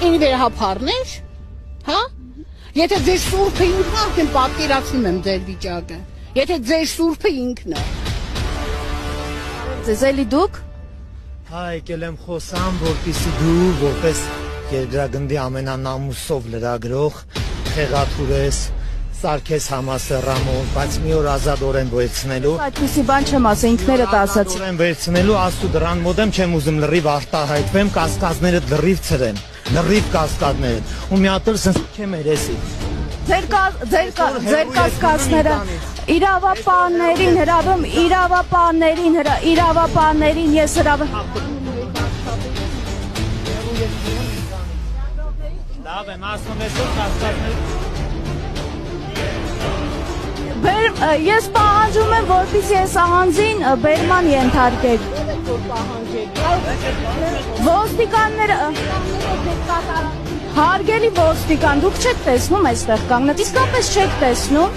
Ինվերհապարներ, հա? Եթե ձեր սուրբը ինքն եմ պատկերացնում եմ ձեր վիճակը, եթե ձեր սուրբը ինքն է։ Ձեզ էլի դուք։ Հա, եկել եմ խոսամ, որպեսզի դու որպես երկրագնդի ամենանամուսով լրագրող խեղաթուր ես, սարքես համասեռամոլ, բայց մի օր ազատորեն վերցնելու։ Այդպիսի բան չեմ ասա, ինքներդ ասացի։ Ազատորեն վերցնելու, աստու դրան մոտ եմ չեմ ուզում լրիվ արտահայտվեմ, կասկածները լրիվ ցրեմ, լրիվ կասկածները։ Ու մի հատ էլ սենց չեմ երեսի։ Ձեր կասկածները իրավապաններին ես Լավ եմ, ասում ես որ կասկածները Ես պահանջում եմ, որպեսզի այս ահանձին բերման ենթարկեք։ Ոստիկանները հարգելի ոստիկան, դուք չեք տեսնում այստեղ կանգնած, իսկապես չեք տեսնում,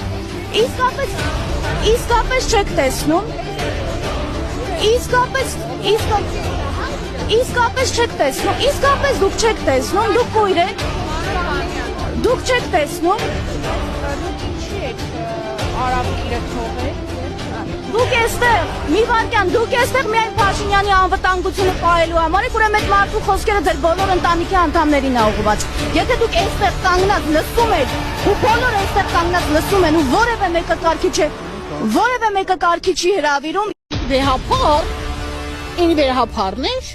իսկապես չեք տեսնում, իսկապես չեք տեսնում, իսկապես դուք չեք տեսնում, դուք կույր եք, դուք չեք տեսնում, դուք էստեղ, մի վարկյան, դուք էստեղ միայն Փաշինյանի անվտանգությունը պահելու համար եք, ուրեմն այդ մարդու խոսքերը ձեր բոլոր ընտանիքի անդամներին է ուղղված։ Եթե դուք էստեղ կանգնած լսում եք, ու բոլորը էստեղ կանգնած լսում են, ու որևէ մեկը կարգի չի հրավիրում, Ինվերհապարներ